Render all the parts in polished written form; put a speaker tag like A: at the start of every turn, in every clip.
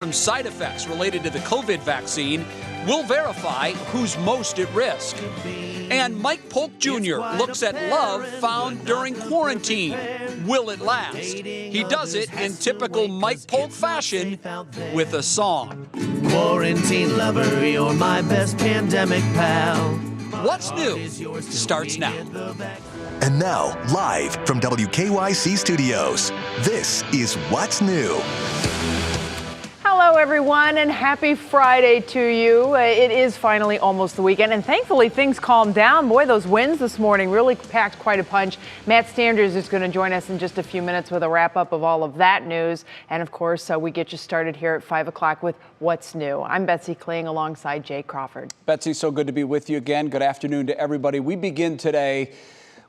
A: From side effects related to the COVID vaccine, we'll verify who's most at risk. And Mike Polk Jr. looks at love found during quarantine. Will it last? He does it in typical Mike Polk fashion with a song.
B: Quarantine lover, you're my best pandemic pal.
A: What's new starts now.
C: And now, live from WKYC Studios, this is What's New.
D: Hello, everyone, and happy Friday to you. It is finally almost the weekend, and thankfully things calmed down. Boy, those winds this morning really packed quite a punch. Matt Standers is going to join us in just a few minutes with a wrap-up of all of that news. And, of course, we get you started here at 5 o'clock with What's New. I'm Betsy Kling alongside Jay Crawford.
A: Betsy, so good to be with you again. Good afternoon to everybody. We begin today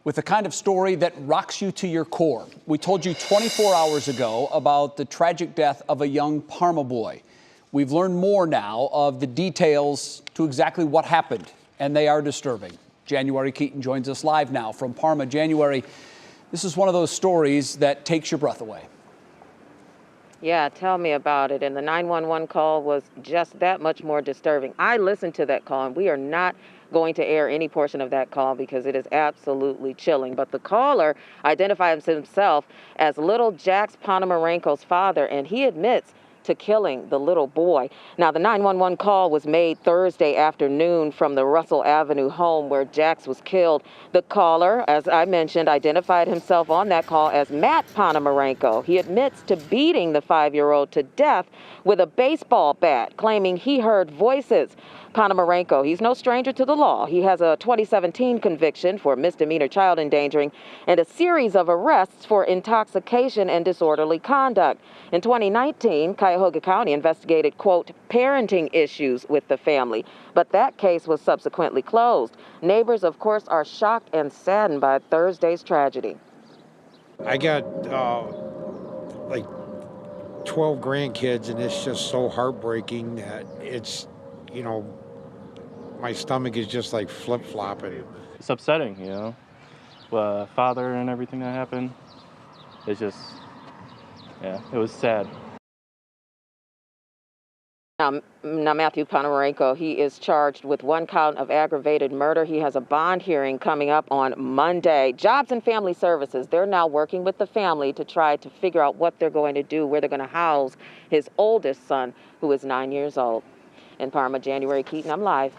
A: with the kind of story that rocks you to your core. We told you 24 hours ago about the tragic death of a young Parma boy. We've learned more now of the details to exactly what happened, and they are disturbing. January Keaton joins us live now from Parma. January, this is one of those stories that takes your breath away.
E: Yeah, tell me about it. And the 911 call was just that much more disturbing. I listened to that call, and we are not going to air any portion of that call because it is absolutely chilling. But the caller identifies himself as little Jax Ponomarenko's father, and he admits to killing the little boy. Now, the 911 call was made Thursday afternoon from the Russell Avenue home where Jax was killed. The caller, as I mentioned, identified himself on that call as Matt Ponomarenko. He admits to beating the 5-year-old to death with a baseball bat, claiming he heard voices. Ponomarenko, he's no stranger to the law. He has a 2017 conviction for misdemeanor child endangering and a series of arrests for intoxication and disorderly conduct. In 2019, Cuyahoga County investigated, quote, parenting issues with the family, but that case was subsequently closed. Neighbors, of course, are shocked and saddened by Thursday's tragedy.
F: I got like 12 grandkids, and it's just so heartbreaking that it's, you know, my stomach is just like flip-flopping.
G: It's upsetting, you know, father and everything that happened. It's just, yeah, it was sad.
E: Now, Matthew Ponomarenko, he is charged with 1 count of aggravated murder. He has a bond hearing coming up on Monday. Jobs and Family Services, they're now working with the family to try to figure out what they're going to do, where they're going to house his oldest son, who is 9 years old. In Parma, January Keaton, I'm live,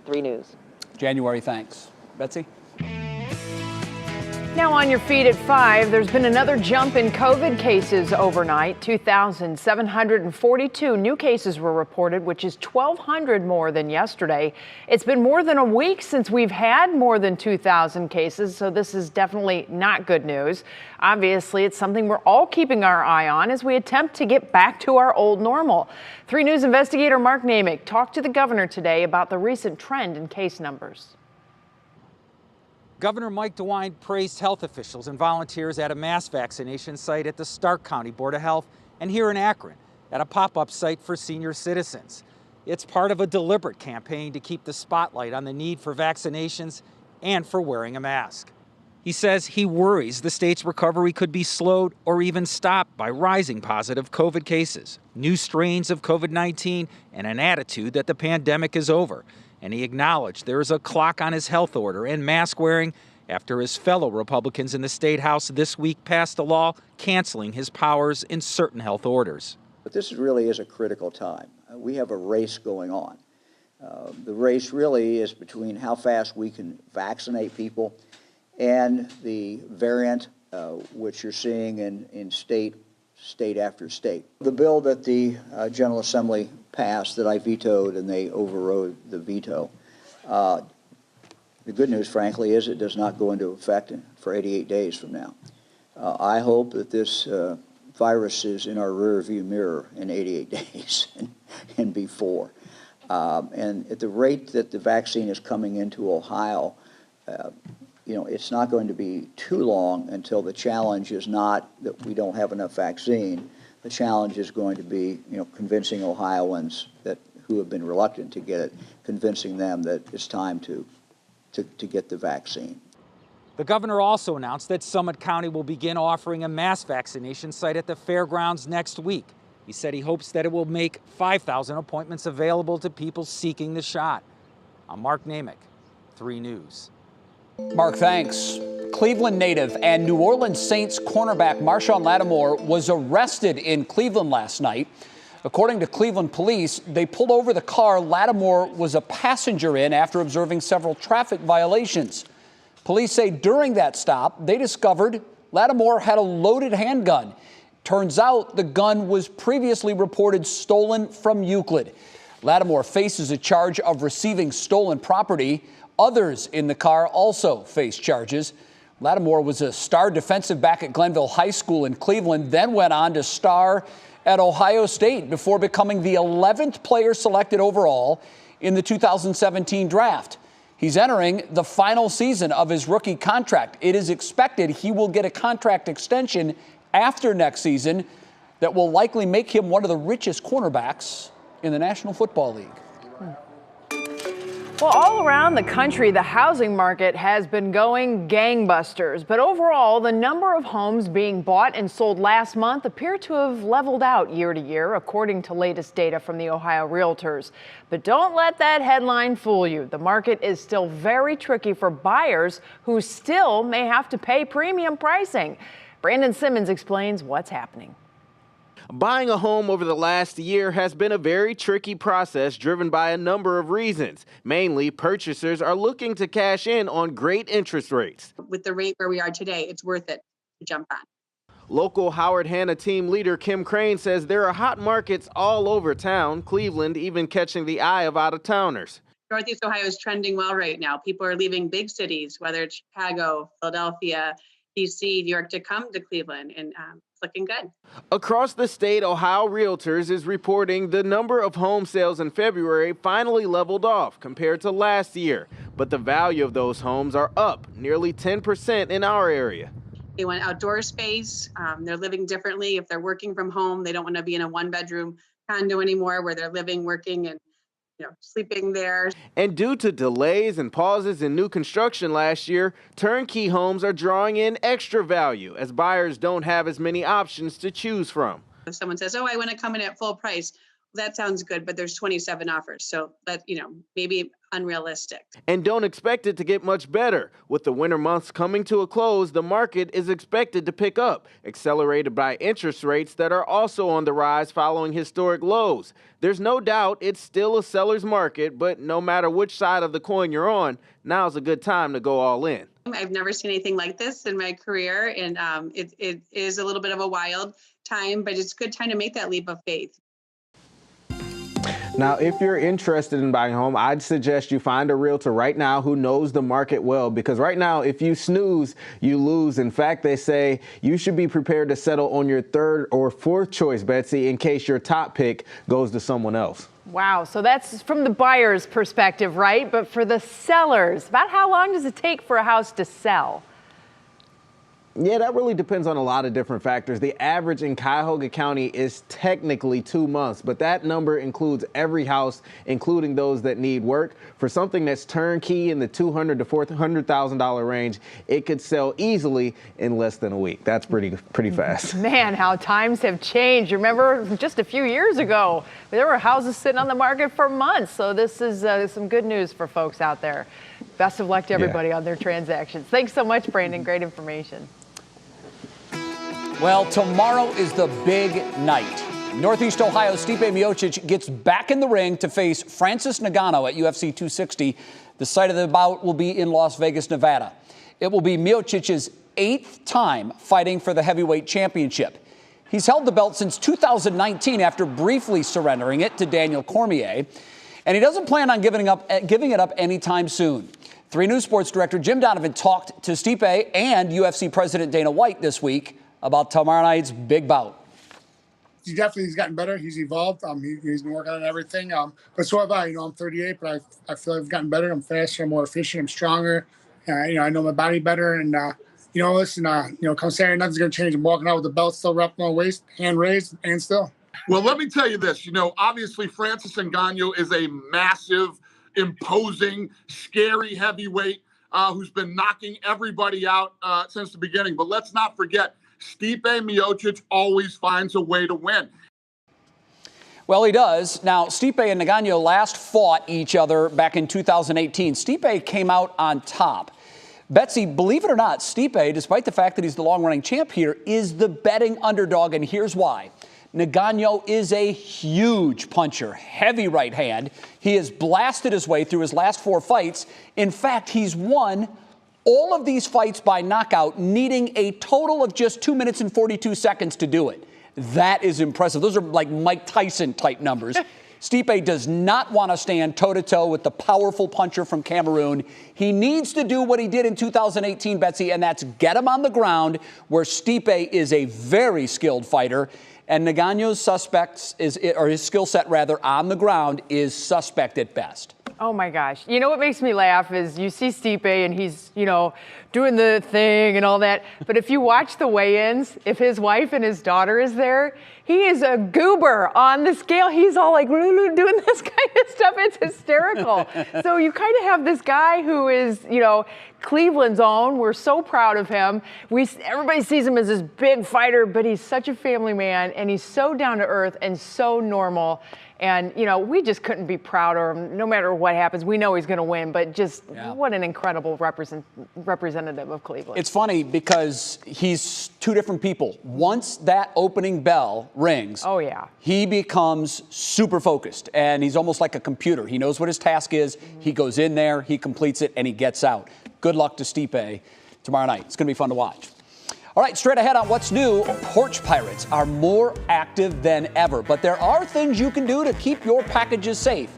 E: 3 News.
A: January, thanks. Betsy?
D: Now on your feet at 5, there's been another jump in COVID cases overnight. 2,742 new cases were reported, which is 1,200 more than yesterday. It's been more than a week since we've had more than 2,000 cases, so this is definitely not good news. Obviously, it's something we're all keeping our eye on as we attempt to get back to our old normal. 3 News investigator Mark Namick talked to the governor today about the recent trend in case numbers.
H: Governor Mike DeWine praised health officials and volunteers at a mass vaccination site at the Stark County Board of Health and here in Akron at a pop-up site for senior citizens. It's part of a deliberate campaign to keep the spotlight on the need for vaccinations and for wearing a mask. He says he worries the state's recovery could be slowed or even stopped by rising positive COVID cases, new strains of COVID-19, and an attitude that the pandemic is over. And he acknowledged there is a clock on his health order and mask wearing after his fellow Republicans in the State House this week passed a law canceling his powers in certain health orders.
I: But this really is a critical time. We have a race going on. The race really is between how fast we can vaccinate people and the variant, which you're seeing in state after state. The bill that the General Assembly passed that I vetoed, and they overrode the veto. The good news, frankly, is it does not go into effect for 88 days from now. I hope that this virus is in our rearview mirror in 88 days and before. And at the rate that the vaccine is coming into Ohio, you know, it's not going to be too long until the challenge is not that we don't have enough vaccine. The challenge is going to be, you know, convincing Ohioans who have been reluctant to get it, convincing them that it's time to get the vaccine.
H: The governor also announced that Summit County will begin offering a mass vaccination site at the fairgrounds next week. He said he hopes that it will make 5,000 appointments available to people seeking the shot. I'm Mark Namick, 3 News.
A: Mark, thanks. Cleveland native and New Orleans Saints cornerback Marshon Lattimore was arrested in Cleveland last night. According to Cleveland police, they pulled over the car Lattimore was a passenger in after observing several traffic violations. Police say during that stop, they discovered Lattimore had a loaded handgun. Turns out the gun was previously reported stolen from Euclid. Lattimore faces a charge of receiving stolen property. Others in the car also face charges. Lattimore was a star defensive back at Glenville High School in Cleveland, then went on to star at Ohio State before becoming the 11th player selected overall in the 2017 draft. He's entering the final season of his rookie contract. It is expected he will get a contract extension after next season that will likely make him one of the richest cornerbacks in the National Football League.
D: Well, all around the country, the housing market has been going gangbusters. But overall, the number of homes being bought and sold last month appear to have leveled out year to year, according to latest data from the Ohio Realtors. But don't let that headline fool you. The market is still very tricky for buyers who still may have to pay premium pricing. Brandon Simmons explains what's happening.
J: Buying a home over the last year has been a very tricky process driven by a number of reasons. Mainly, purchasers are looking to cash in on great interest rates.
K: With the rate where we are today, it's worth it to jump on.
J: Local Howard Hanna team leader Kim Crane says there are hot markets all over town, Cleveland even catching the eye of out-of-towners.
K: Northeast Ohio is trending well right now. People are leaving big cities, whether it's Chicago, Philadelphia, DC, New York, to come to Cleveland, and it's looking good.
J: Across the state, Ohio Realtors is reporting the number of home sales in February finally leveled off compared to last year. But the value of those homes are up nearly 10% in our area.
K: They want outdoor space. They're living differently. If they're working from home, they don't want to be in a one-bedroom condo anymore where they're living, working, and sleeping there.
J: And due to delays and pauses in new construction last year, turnkey homes are drawing in extra value as buyers don't have as many options to choose from.
K: If someone says, "Oh, I want to come in at full price," that sounds good, but there's 27 offers. So that, maybe unrealistic.
J: And don't expect it to get much better. With the winter months coming to a close, the market is expected to pick up, accelerated by interest rates that are also on the rise following historic lows. There's no doubt it's still a seller's market, but no matter which side of the coin you're on, now's a good time to go all in.
K: I've never seen anything like this in my career, and it is a little bit of a wild time, but it's a good time to make that leap of faith.
J: Now, if you're interested in buying a home, I'd suggest you find a realtor right now who knows the market well, because right now, if you snooze, you lose. In fact, they say you should be prepared to settle on your third or fourth choice, Betsy, in case your top pick goes to someone else.
D: Wow, so that's from the buyer's perspective, right? But for the sellers, about how long does it take for a house to sell?
J: Yeah, that really depends on a lot of different factors. The average in Cuyahoga County is technically 2 months, but that number includes every house, including those that need work. For something that's turnkey in the $200,000 to $400,000 range, it could sell easily in less than a week. That's pretty fast.
D: Man, how times have changed. Remember just a few years ago, there were houses sitting on the market for months. So this is some good news for folks out there. Best of luck to everybody on their transactions. Thanks so much, Brandon. Great information.
A: Well, tomorrow is the big night. Northeast Ohio's Stipe Miocic gets back in the ring to face Francis Ngannou at UFC 260. The site of the bout will be in Las Vegas, Nevada. It will be Miocic's 8th time fighting for the heavyweight championship. He's held the belt since 2019 after briefly surrendering it to Daniel Cormier, and he doesn't plan on giving it up anytime soon. 3 News Sports Director Jim Donovan talked to Stipe and UFC President Dana White this week about tomorrow night's big bout.
L: He's gotten better. He's evolved. He's been working on everything. But so have I. I'm 38, but I feel I've gotten better. I'm faster. I'm more efficient. I'm stronger. I know my body better. And listen. Come Saturday, nothing's gonna change. I'm walking out with the belt still wrapped on my waist, hand raised, and still.
M: Well, let me tell you this. Obviously, Francis Ngannou is a massive, imposing, scary heavyweight who's been knocking everybody out since the beginning. But let's not forget, Stipe Miocic always finds a way to win.
A: Well, he does. Now, Stipe and Ngannou last fought each other back in 2018. Stipe came out on top. Betsy, believe it or not, Stipe, despite the fact that he's the long-running champ here, is the betting underdog, and here's why. Ngannou is a huge puncher, heavy right hand. He has blasted his way through his last 4 fights. In fact, he's won all of these fights by knockout, needing a total of just 2 minutes and 42 seconds to do it. That is impressive. Those are like Mike Tyson type numbers. Stipe does not want to stand toe-to-toe with the powerful puncher from Cameroon. He needs to do what he did in 2018, Betsy, and that's get him on the ground, where Stipe is a very skilled fighter. And Ngannou's his skill set rather on the ground is suspect at best.
D: Oh my gosh. You know what makes me laugh is you see Stipe and he's, doing the thing and all that. But if you watch the weigh-ins, if his wife and his daughter is there, he is a goober on the scale. He's all like doing this kind of stuff. It's hysterical. So you kind of have this guy who is, Cleveland's own. We're so proud of him. Everybody sees him as this big fighter, but he's such a family man and he's so down to earth and so normal. And, we just couldn't be prouder of him no matter what happens. We know he's going to win, but just what an incredible representative of Cleveland.
A: It's funny because he's 2 different people. Once that opening bell rings, he becomes super focused, and he's almost like a computer. He knows what his task is. He goes in there, he completes it, and he gets out. Good luck to Stipe tomorrow night. It's going to be fun to watch. All right, straight ahead on What's New, porch pirates are more active than ever, but there are things you can do to keep your packages safe.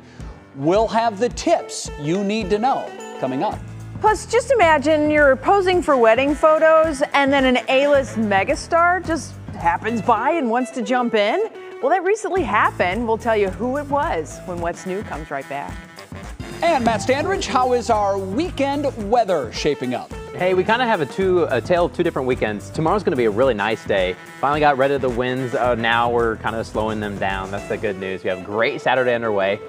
A: We'll have the tips you need to know coming up.
D: Plus, just imagine you're posing for wedding photos and then an A-list megastar just happens by and wants to jump in. Well, that recently happened. We'll tell you who it was when What's New comes right back.
A: And Matt Standridge, how is our weekend weather shaping up?
N: Hey, we kind of have a tale of 2 different weekends. Tomorrow's going to be a really nice day. Finally got rid of the winds. Now we're kind of slowing them down. That's the good news. We have a great Saturday underway,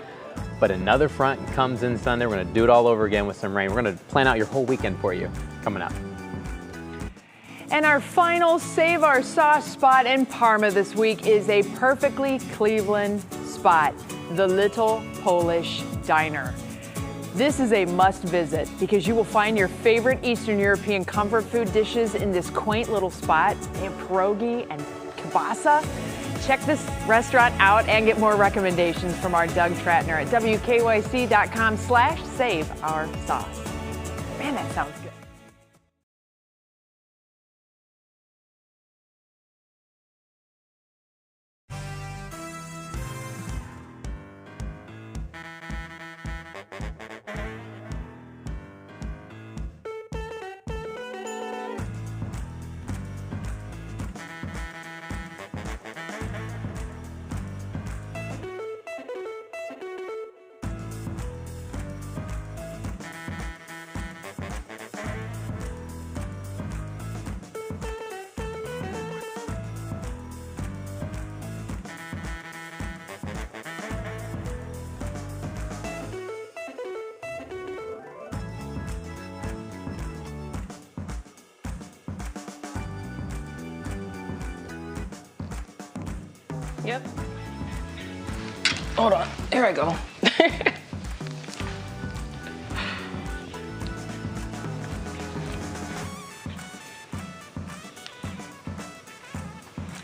N: but another front comes in Sunday. We're going to do it all over again with some rain. We're going to plan out your whole weekend for you coming up.
D: And our final Save Our Sauce spot in Parma this week is a perfectly Cleveland spot, the Little Polish Diner. This is a must visit because you will find your favorite Eastern European comfort food dishes in this quaint little spot. They have pierogi and kielbasa. Check this restaurant out and get more recommendations from our Doug Tratner at WKYC.com/SaveOurSauce. Man, that sounds good.
O: Yep. Hold on. Here I go.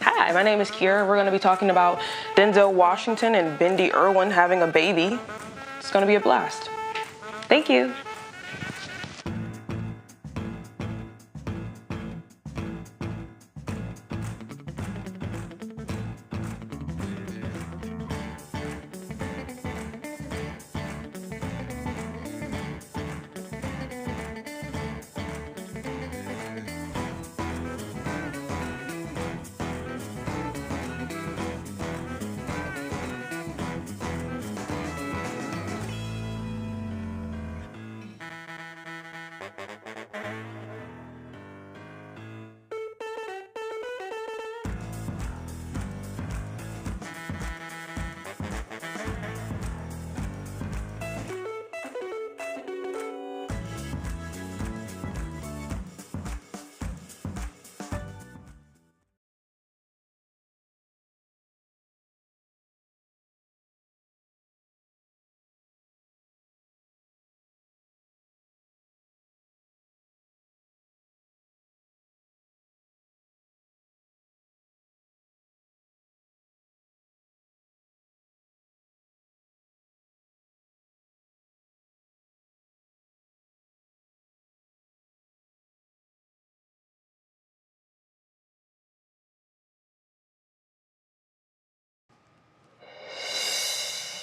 O: Hi, my name is Kiera. We're going to be talking about Denzel Washington and Bindi Irwin having a baby. It's going to be a blast. Thank you.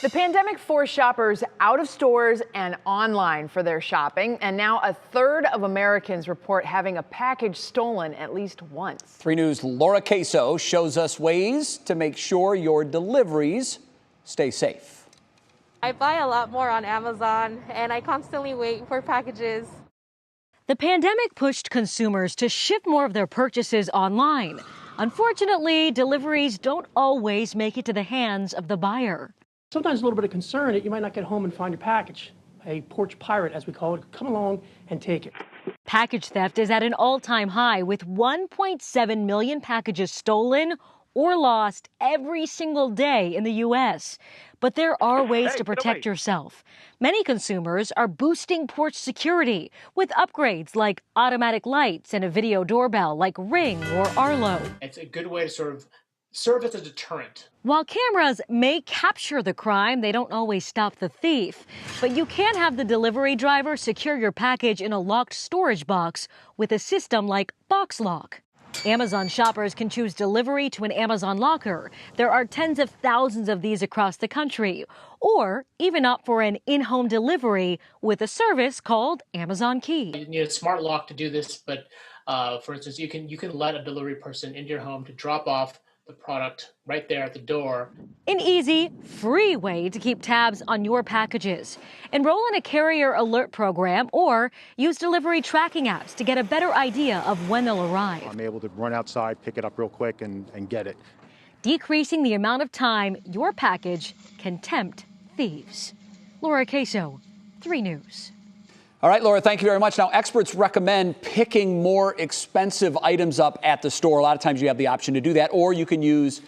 D: The pandemic forced shoppers out of stores and online for their shopping, and now a third of Americans report having a package stolen at least once.
A: 3 News' Laura Queso shows us ways to make sure your deliveries stay safe.
P: I buy a lot more on Amazon, and I constantly wait for packages.
Q: The pandemic pushed consumers to ship more of their purchases online. Unfortunately, deliveries don't always make it to the hands of the buyer.
R: Sometimes a little bit of concern that you might not get home and find your package. A porch pirate, as we call it, come along and take it.
Q: Package theft is at an all-time high, with 1.7 million packages stolen or lost every single day in the U.S. But there are ways to protect yourself. Many consumers are boosting porch security with upgrades like automatic lights and a video doorbell like Ring or Arlo.
S: It's a good way to sort of serve as a deterrent.
Q: While cameras may capture the crime, they don't always stop the thief. But you can have the delivery driver secure your package in a locked storage box with a system like Box Lock. Amazon shoppers can choose delivery to an Amazon locker. There are tens of thousands of these across the country. Or even opt for an in-home delivery with a service called Amazon Key.
S: You need a smart lock to do this, but for instance, you can let a delivery person into your home to drop off the product right there at the door.
Q: An easy, free way to keep tabs on your packages. Enroll in a carrier alert program or use delivery tracking apps to get a better idea of when they'll arrive.
T: I'm able to run outside, pick it up real quick, and get it.
Q: Decreasing the amount of time your package can tempt thieves. Laura Queso, 3 News.
A: All right, Laura, thank you very much. Now, experts recommend picking more expensive items up at the store. A lot of times you have the option to do that, or you can use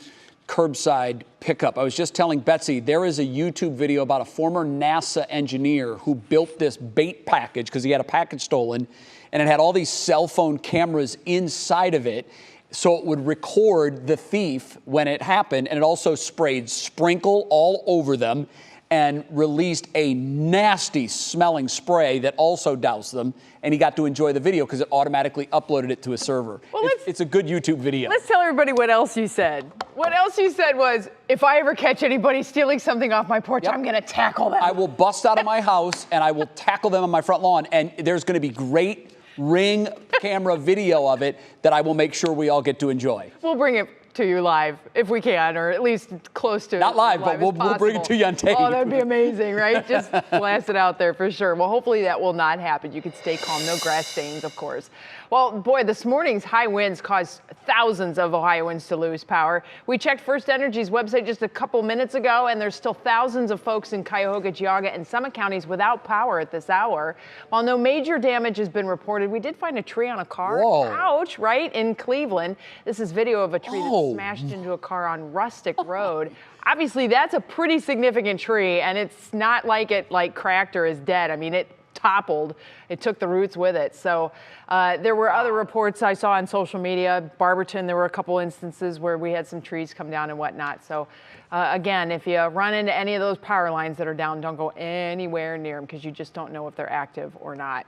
A: curbside pickup. I was just telling Betsy, there is a YouTube video about a former NASA engineer who built this bait package because he had a package stolen, and it had all these cell phone cameras inside of it, so it would record the thief when it happened, and it also sprayed sprinkle all over them and released a nasty smelling spray that also doused them. And he got to enjoy the video because it automatically uploaded it to a server. Well, it's a good YouTube video.
D: Let's tell everybody what else you said. What else you said was, if I ever catch anybody stealing something off my porch, I'm going to tackle them.
A: I will bust out of my house and I will tackle them on my front lawn. And there's going to be great Ring camera video of it that I will make sure we all get to enjoy.
D: We'll bring it to you live if we can, or at least close to
A: not live, but we'll bring it to you on tape.
D: Oh, that'd be amazing, right? Just blast it out there for sure. Well, hopefully that will not happen. You can stay calm. No grass stains, of course. Well, boy, this morning's high winds caused thousands of Ohioans to lose power. We checked First Energy's website just a couple minutes ago, and there's still thousands of folks in Cuyahoga, Geauga, and Summit counties without power at this hour. While no major damage has been reported, we did find a tree on a car.
A: Whoa.
D: Ouch, right? In Cleveland. This is video of a tree that smashed into a car on Rustic Road. Obviously, that's a pretty significant tree, and it's not like it cracked or is dead. I mean, it toppled. It took the roots with it. So there were other reports I saw on social media. Barberton, there were a couple instances where we had some trees come down and whatnot. So again, if you run into any of those power lines that are down, don't go anywhere near them because you just don't know if they're active or not.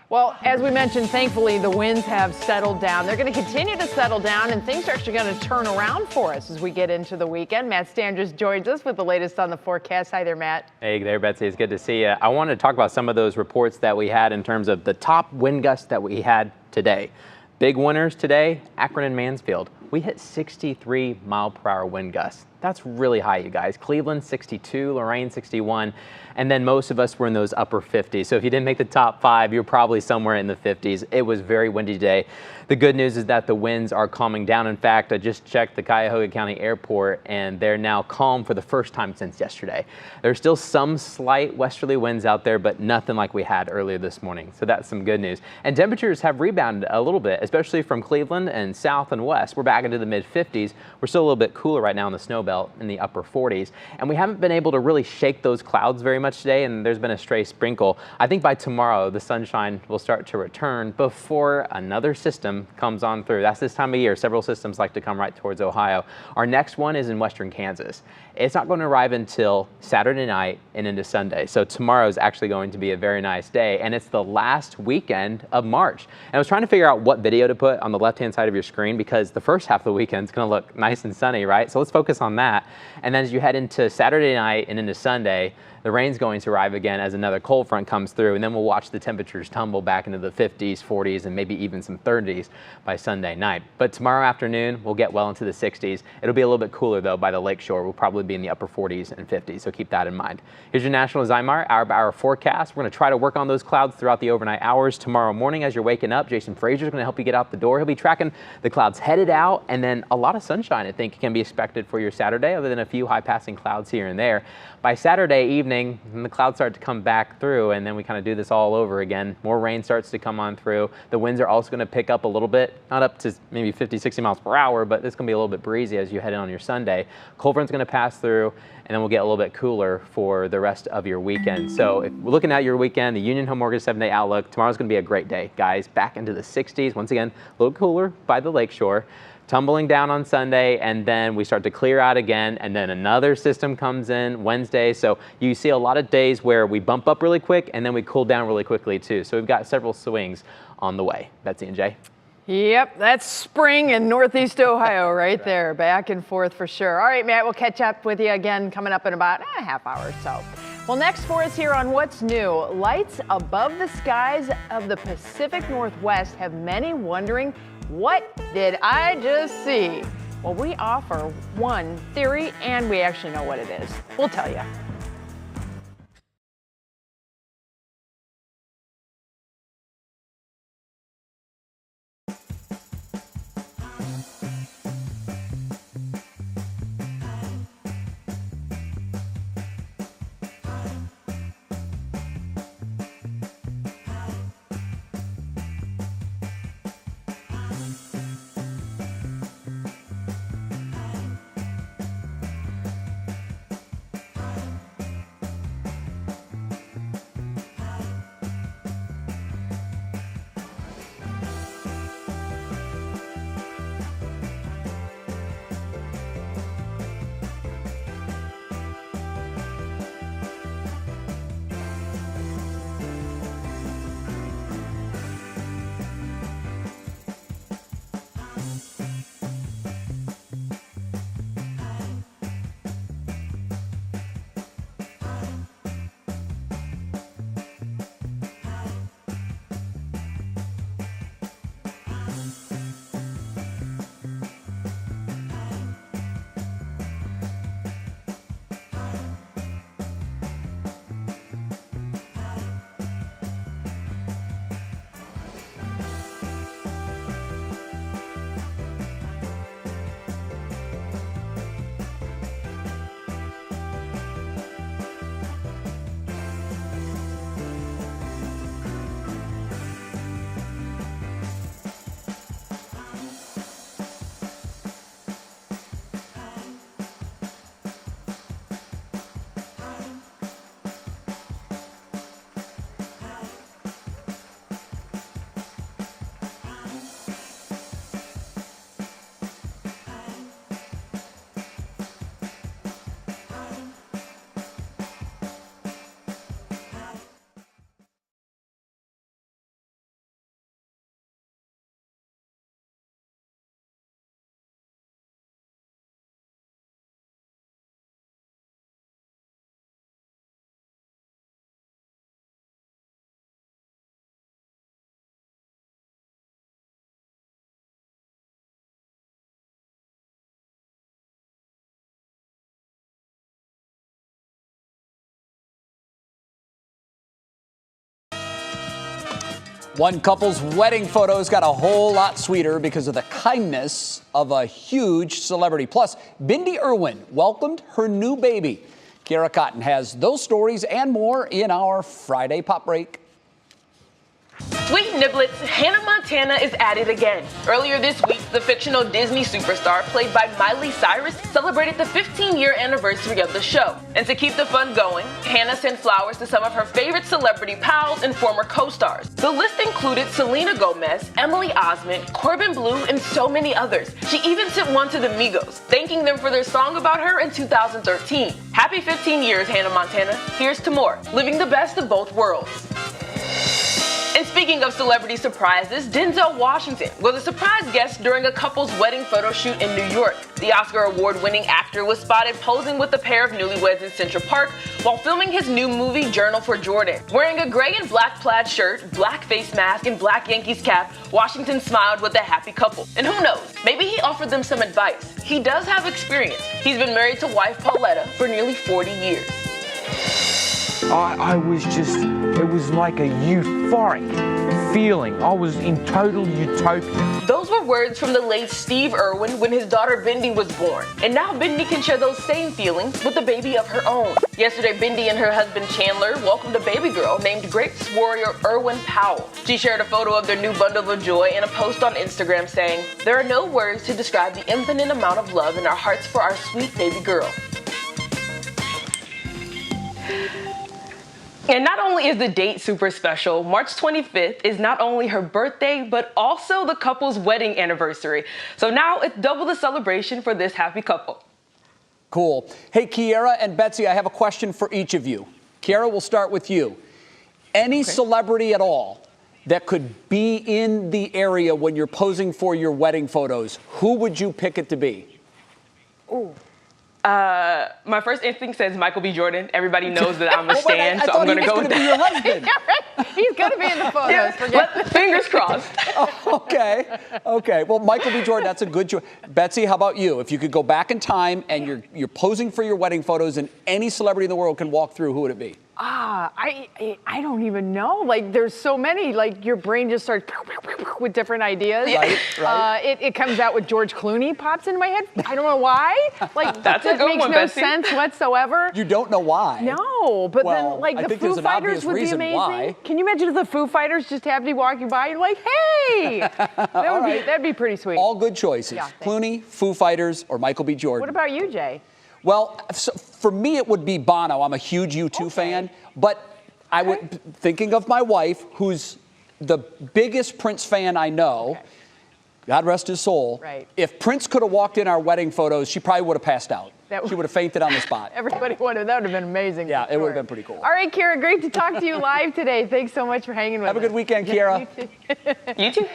D: Well, as we mentioned, thankfully, the winds have settled down. They're going to continue to settle down, and things are actually going to turn around for us as we get into the weekend. Matt Standridge joins us with the latest on the forecast. Hi there, Matt.
N: Hey there, Betsy. It's good to see you. I wanted to talk about some of those reports that we had in terms of the top wind gusts that we had today. Big winners today, Akron and Mansfield. We hit 63 mile-per-hour wind gusts. That's really high, you guys. Cleveland, 62, Lorain, 61, and then most of us were in those upper 50s. So if you didn't make the top 5, you're probably somewhere in the 50s. It was very windy today. The good news is that the winds are calming down. In fact, I just checked the Cuyahoga County Airport, and they're now calm for the first time since yesterday. There's still some slight westerly winds out there, but nothing like we had earlier this morning. So that's some good news. And temperatures have rebounded a little bit, especially from Cleveland and south and west. We're back into the mid-50s. We're still a little bit cooler right now in the snow belt in the upper 40s. And we haven't been able to really shake those clouds very much today, and there's been a stray sprinkle. I think by tomorrow, the sunshine will start to return before another system comes on through. That's this time of year. Several systems like to come right towards Ohio. Our next one is in western Kansas. It's not going to arrive until Saturday night and into Sunday. So tomorrow is actually going to be a very nice day, and it's the last weekend of March. And I was trying to figure out what video to put on the left-hand side of your screen because the first half of the weekend is going to look nice and sunny, right? So let's focus on that. that. And then as you head into Saturday night and into Sunday, the rain's going to arrive again as another cold front comes through, and then we'll watch the temperatures tumble back into the 50s, 40s, and maybe even some 30s by Sunday night. But tomorrow afternoon, we'll get well into the 60s. It'll be a little bit cooler, though, by the lakeshore. We'll probably be in the upper 40s and 50s, so keep that in mind. Here's your National Zymar hour-by-hour forecast. We're going to try to work on those clouds throughout the overnight hours. Tomorrow morning, as you're waking up, Jason Frazier's going to help you get out the door. He'll be tracking the clouds headed out, and then a lot of sunshine, I think, can be expected for your Saturday, other than a few high-passing clouds here and there. By Saturday evening, the clouds start to come back through, and then we kind of do this all over again. More rain starts to come on through. The winds are also going to pick up a little bit, not up to maybe 50, 60 miles per hour, but it's going to be a little bit breezy as you head in on your Sunday. Cold front's going to pass through, and then we'll get a little bit cooler for the rest of your weekend. So if we're looking at your weekend, the Union Home Mortgage 7-day outlook, tomorrow's going to be a great day, guys. Back into the 60s. Once again, a little cooler by the lakeshore. Tumbling down on Sunday, and then we start to clear out again, and then another system comes in Wednesday. So you see a lot of days where we bump up really quick, and then we cool down really quickly too. So we've got several swings on the way. Betsy and Jay.
D: Yep, that's spring in Northeast Ohio right there, back and forth for sure. All right, Matt, we'll catch up with you again coming up in about a half hour or so. Well, next for us here on What's New, lights above the skies of the Pacific Northwest have many wondering, what did I just see? Well, we offer one theory, and we actually know what it is. We'll tell you.
A: One couple's wedding photos got a whole lot sweeter because of the kindness of a huge celebrity. Plus, Bindi Irwin welcomed her new baby. Kiara Cotton has those stories and more in our Friday Pop Break.
O: Sweet Niblets, Hannah Montana is at it again. Earlier this week, the fictional Disney superstar played by Miley Cyrus celebrated the 15-year anniversary of the show. And to keep the fun going, Hannah sent flowers to some of her favorite celebrity pals and former co-stars. The list included Selena Gomez, Emily Osment, Corbin Bleu, and so many others. She even sent one to the Migos, thanking them for their song about her in 2013. Happy 15 years, Hannah Montana. Here's to more, living the best of both worlds. And speaking Speaking of celebrity surprises, Denzel Washington was a surprise guest during a couple's wedding photo shoot in New York. The Oscar award-winning actor was spotted posing with a pair of newlyweds in Central Park while filming his new movie Journal for Jordan. Wearing a gray and black plaid shirt, black face mask, and black Yankees cap, Washington smiled with a happy couple. And who knows, maybe he offered them some advice. He does have experience. He's been married to wife Pauletta for nearly 40 years.
U: I was just, it was like a euphoric feeling. I was in total utopia.
O: Those were words from the late Steve Irwin when his daughter Bindi was born. And now Bindi can share those same feelings with a baby of her own. Yesterday, Bindi and her husband Chandler welcomed a baby girl named Grapes Warrior Irwin Powell. She shared a photo of their new bundle of joy in a post on Instagram saying, "There are no words to describe the infinite amount of love in our hearts for our sweet baby girl." And not only is the date super special, March 25th is not only her birthday, but also the couple's wedding anniversary. So now it's double the celebration for this happy couple.
A: Cool. Hey, Kiera and Betsy, I have a question for each of you. Kiera, we'll start with you. Any celebrity at all that could be in the area when you're posing for your wedding photos, who would you pick it to be?
O: Ooh. My first instinct says Michael B. Jordan. Everybody knows that I'm a stan, so I'm going to go with that.
A: Be your husband.
D: He's going to be in the photos.
O: Fingers crossed.
A: Okay. Well, Michael B. Jordan, that's a good choice. Betsy, how about you? If you could go back in time and you're posing for your wedding photos and any celebrity in the world can walk through, who would it be?
D: I don't even know. Like, there's so many. Like, your brain just starts with different ideas.
A: Right.
D: It comes out with George Clooney pops into my head. I don't know why. Like,
O: That's a
D: that
O: good
D: makes
O: one,
D: no
O: Betsy.
D: sense whatsoever.
A: You don't know why.
D: No, but
A: Well,
D: then, like,
A: I
D: the
A: think
D: Foo
A: there's an
D: Fighters
A: obvious
D: would be
A: reason
D: amazing.
A: why.
D: Can you imagine if the Foo Fighters just happened to be walking by? You're like, hey, that'd be pretty sweet.
A: All good choices.
D: Yeah,
A: Clooney, Foo Fighters, or Michael B. Jordan.
D: What about you, Jay?
A: Well, for me, it would be Bono. I'm a huge U2 fan, but I would, thinking of my wife, who's the biggest Prince fan I know, God rest his soul.
D: Right.
A: If Prince could have walked in our wedding photos, she probably would have passed out. She would have fainted on the spot.
D: Everybody would have. That would have been amazing.
A: Yeah, it would have been pretty cool.
D: All right, Kira, great to talk to you live today. Thanks so much for hanging with us.
A: Have a good weekend, Kira.
O: You too.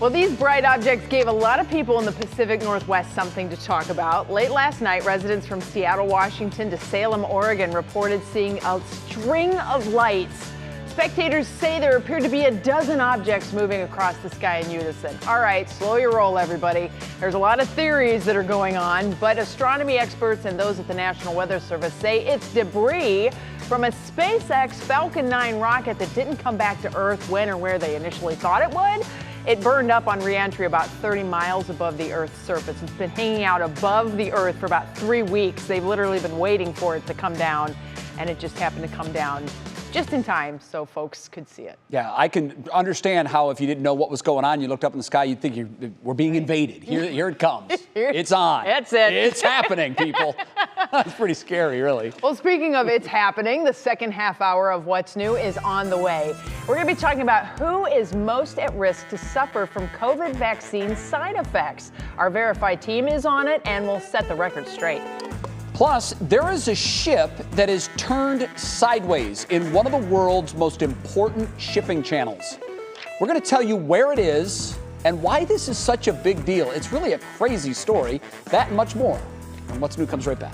D: Well, these bright objects gave a lot of people in the Pacific Northwest something to talk about. Late last night, residents from Seattle, Washington to Salem, Oregon reported seeing a string of lights. Spectators say there appeared to be a dozen objects moving across the sky in unison. All right, slow your roll, everybody. There's a lot of theories that are going on, but astronomy experts and those at the National Weather Service say it's debris from a SpaceX Falcon 9 rocket that didn't come back to Earth when or where they initially thought it would. It burned up on re-entry about 30 miles above the Earth's surface. It's been hanging out above the Earth for about 3 weeks. They've literally been waiting for it to come down, and it just happened to come down just in time so folks could see it.
A: Yeah, I can understand how if you didn't know what was going on, you looked up in the sky, you'd think we're being invaded. Here it comes. It's on.
D: That's it.
A: It's happening, people. It's pretty scary, really.
D: Well, speaking of it's happening, the second half hour of What's New is on the way. We're going to be talking about who is most at risk to suffer from COVID vaccine side effects. Our Verify team is on it, and we'll set the record straight.
A: Plus, there is a ship that is turned sideways in one of the world's most important shipping channels. We're going to tell you where it is and why this is such a big deal. It's really a crazy story. That and much more. And What's New comes right back.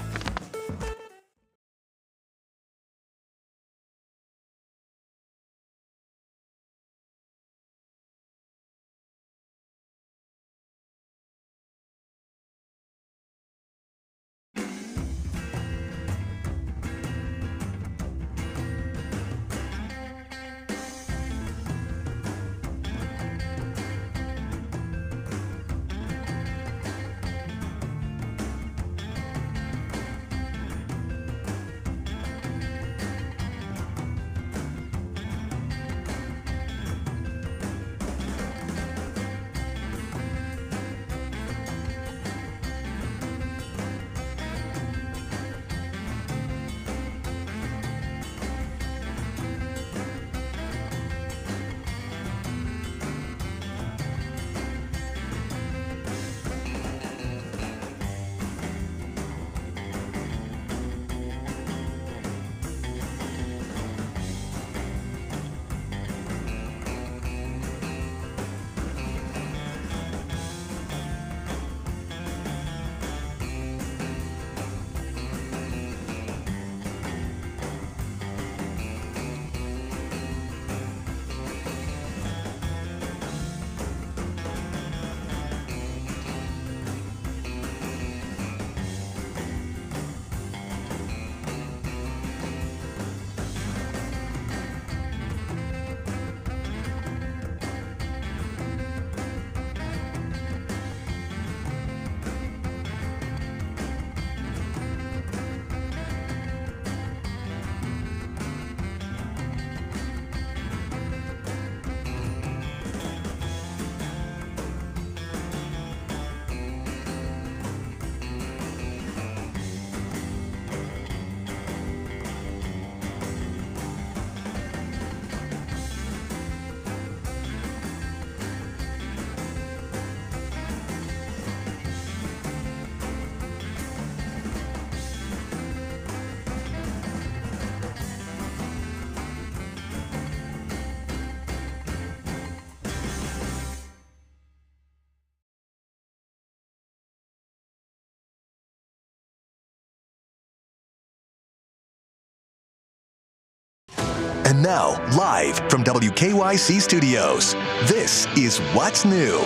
C: And now, live from WKYC Studios, this is What's New.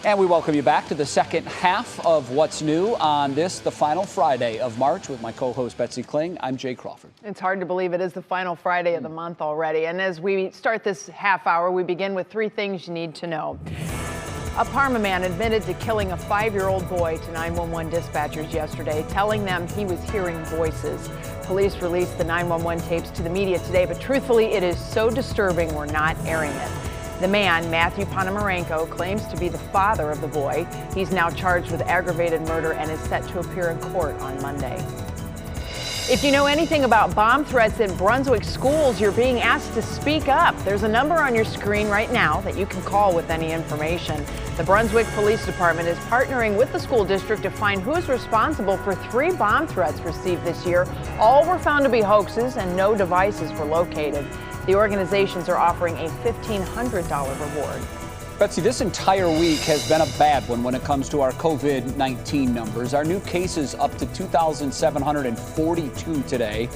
A: And we welcome you back to the second half of What's New on this, the final Friday of March, with my co-host Betsy Kling. I'm Jay Crawford.
D: It's hard to believe it is the final Friday of the month already. And as we start this half hour, we begin with 3 things you need to know. A Parma man admitted to killing a 5-year-old boy to 911 dispatchers yesterday, telling them he was hearing voices. Police released the 911 tapes to the media today, but truthfully, it is so disturbing we're not airing it. The man, Matthew Ponomarenko, claims to be the father of the boy. He's now charged with aggravated murder and is set to appear in court on Monday. If you know anything about bomb threats in Brunswick schools, you're being asked to speak up. There's a number on your screen right now that you can call with any information. The Brunswick Police Department is partnering with the school district to find who's responsible for 3 bomb threats received this year. All were found to be hoaxes and no devices were located. The organizations are offering a $1,500 reward.
A: Betsy, this entire week has been a bad one when it comes to our COVID-19 numbers. Our new cases up to 2,742 today.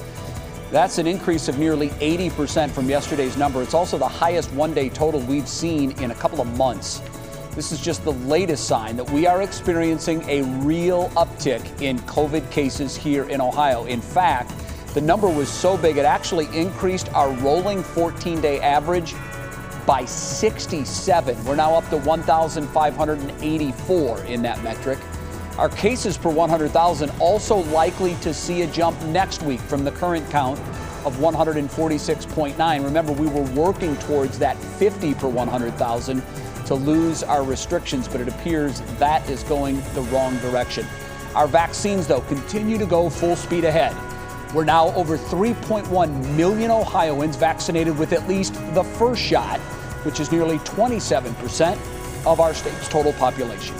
A: That's an increase of nearly 80% from yesterday's number. It's also the highest one-day total we've seen in a couple of months. This is just the latest sign that we are experiencing a real uptick in COVID cases here in Ohio. In fact, the number was so big it actually increased our rolling 14-day average by 67. We're now up to 1,584 in that metric. Our cases per 100,000 also likely to see a jump next week from the current count of 146.9. Remember, we were working towards that 50 per 100,000 to lose our restrictions, but it appears that is going the wrong direction. Our vaccines, though, continue to go full speed ahead. We're now over 3.1 million Ohioans vaccinated with at least the first shot, which is nearly 27% of our state's total population.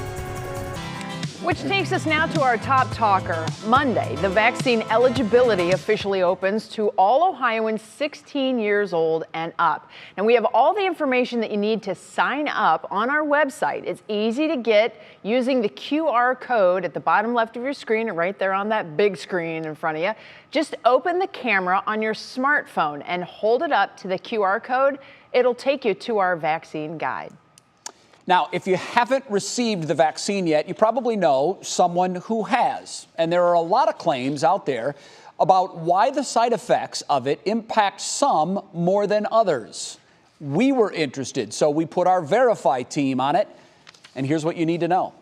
D: Which takes us now to our top talker. Monday, the vaccine eligibility officially opens to all Ohioans 16 years old and up. And we have all the information that you need to sign up on our website. It's easy to get using the QR code at the bottom left of your screen, and right there on that big screen in front of you. Just open the camera on your smartphone and hold it up to the QR code. It'll take you to our vaccine guide.
A: Now, if you haven't received the vaccine yet, you probably know someone who has. And there are a lot of claims out there about why the side effects of it impact some more than others. We were interested, so we put our Verify team on it. And here's what you need to know.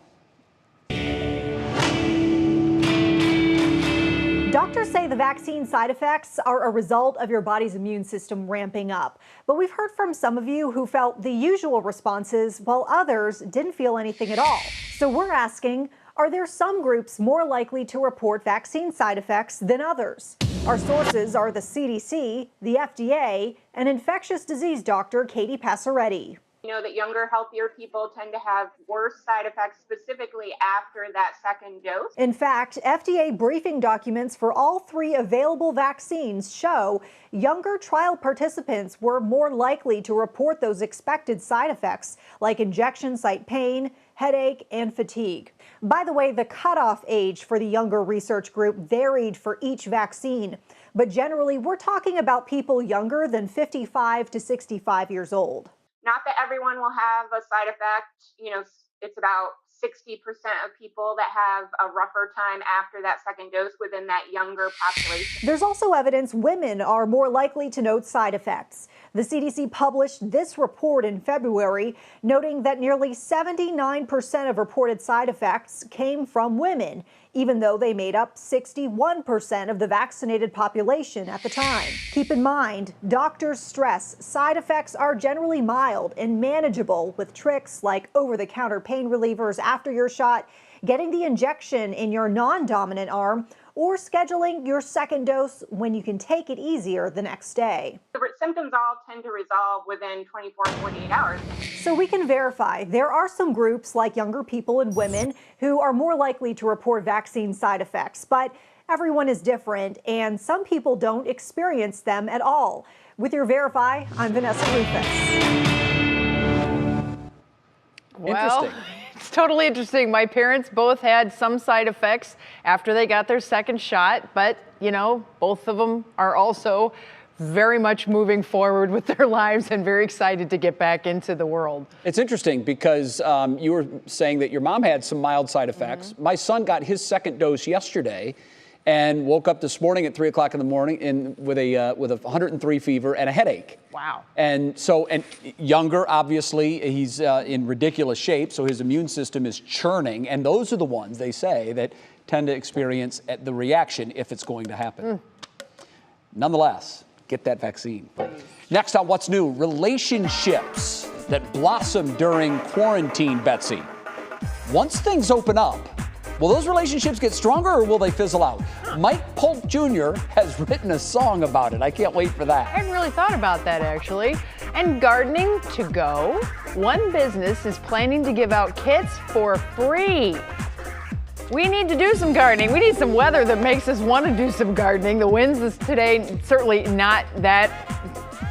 B: Doctors say the vaccine side effects are a result of your body's immune system ramping up. But we've heard from some of you who felt the usual responses, while others didn't feel anything at all. So we're asking, are there some groups more likely to report vaccine side effects than others? Our sources are the CDC, the FDA, and infectious disease doctor Katie Passaretti.
V: You know that younger, healthier people tend to have worse side effects, specifically after that second dose.
B: In fact, FDA briefing documents for all 3 available vaccines show younger trial participants were more likely to report those expected side effects, like injection site pain, headache, and fatigue. By the way, the cutoff age for the younger research group varied for each vaccine, but generally we're talking about people younger than 55 to 65 years old.
V: Not that everyone will have a side effect. You know, it's about 60% of people that have a rougher time after that second dose within that younger population.
B: There's also evidence women are more likely to note side effects. The CDC published this report in February, noting that nearly 79% of reported side effects came from women, even though they made up 61% of the vaccinated population at the time. Keep in mind, doctors stress side effects are generally mild and manageable with tricks like over-the-counter pain relievers after your shot, getting the injection in your non-dominant arm, or scheduling your second dose when you can take it easier the next day.
V: The symptoms all tend to resolve within 24 to 48 hours.
B: So we can verify there are some groups like younger people and women who are more likely to report vaccine side effects, but everyone is different and some people don't experience them at all. With your Verify, I'm Vanessa Rufus.
D: Well, it's totally interesting. My parents both had some side effects after they got their second shot, but, you know, both of them are also very much moving forward with their lives and very excited to get back into the world.
A: It's interesting because you were saying that your mom had some mild side effects. My son got his second dose yesterday and woke up this morning at 3 o'clock in the morning with a 103 fever and a headache.
D: Wow.
A: And younger, obviously, he's in ridiculous shape, so his immune system is churning. And those are the ones, they say, that tend to experience the reaction if it's going to happen. Nonetheless, get that vaccine. Next on What's New, relationships that blossom during quarantine, Betsy. Once things open up, will those relationships get stronger or will they fizzle out? Mike Polk Jr. has written a song about it. I can't wait for that.
D: I hadn't really thought about that, actually. And gardening to go. One business is planning to give out kits for free. We need to do some gardening. We need some weather that makes us want to do some gardening. The winds today certainly not that,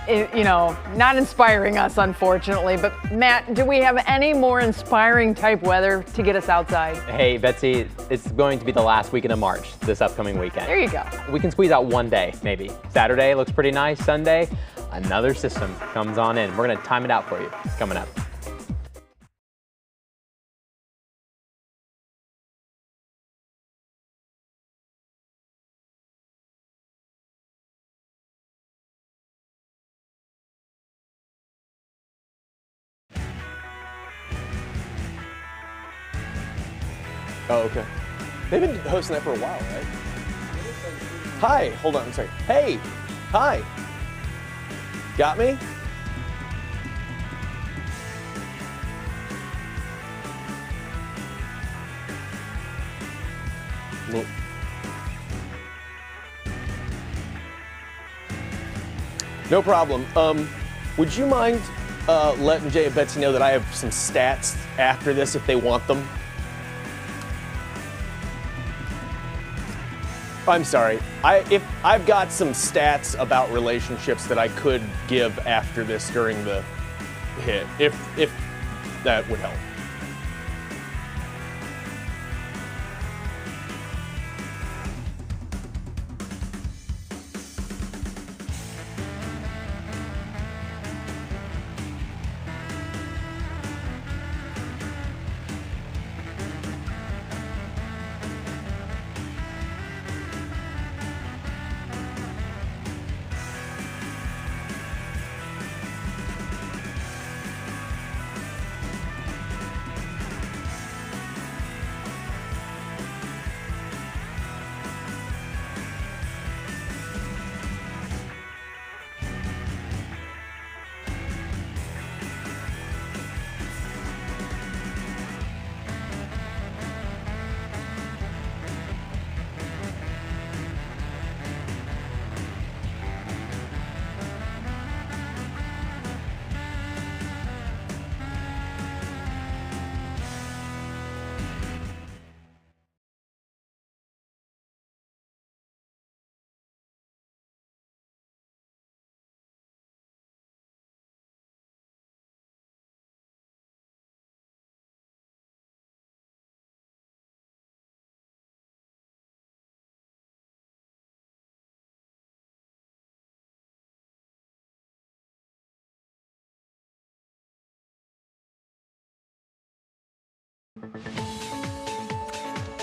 D: not inspiring us, unfortunately. But Matt, do we have any more inspiring type weather to get us outside?
N: Hey, Betsy, it's going to be the last weekend of March, this upcoming weekend.
D: There you go.
N: We can squeeze out one day, maybe. Saturday looks pretty nice. Sunday, another system comes on in. We're going to time it out for you. Coming up.
F: Oh, okay. They've been hosting that for a while, right? Hi, hold on, I'm sorry. Hey, hi. Got me? Look. No problem. Would you mind letting Jay and Betsy know that I have some stats after this if they want them? I'm sorry. If I've got some stats about relationships that I could give after this during the hit, if that would help.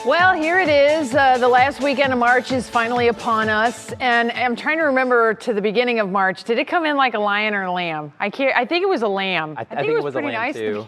D: Well, here it is. The last weekend of March is finally upon us. And I'm trying to remember to the beginning of March. Did it come in like a lion or a lamb? I think it was a lamb.
N: I think it was
D: pretty
N: a lamb
D: nice
N: too.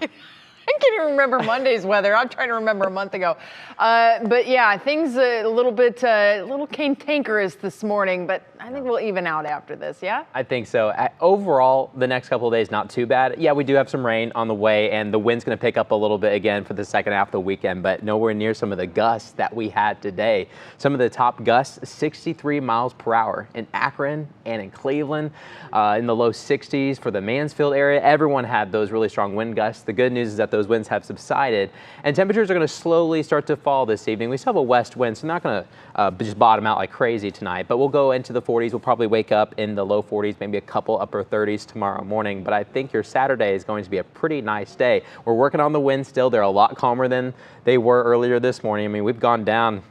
D: I can't even remember Monday's weather. I'm trying to remember a month ago. But yeah, things a little cantankerous this morning, but I think we'll even out after this, yeah?
N: I think so. Overall, the next couple of days, not too bad. Yeah, we do have some rain on the way, and the wind's going to pick up a little bit again for the second half of the weekend, but nowhere near some of the gusts that we had today. Some of the top gusts, 63 miles per hour in Akron and in Cleveland, in the low 60s for the Mansfield area. Everyone had those really strong wind gusts. The good news is that those winds have subsided, and temperatures are going to slowly start to fall this evening. We still have a west wind, so not going to just bottom out like crazy tonight, but we'll go into the 40s. We'll probably wake up in the low 40s, maybe a couple upper 30s tomorrow morning, but I think your Saturday is going to be a pretty nice day. We're working on the winds still. They're a lot calmer than they were earlier this morning. I mean, we've gone down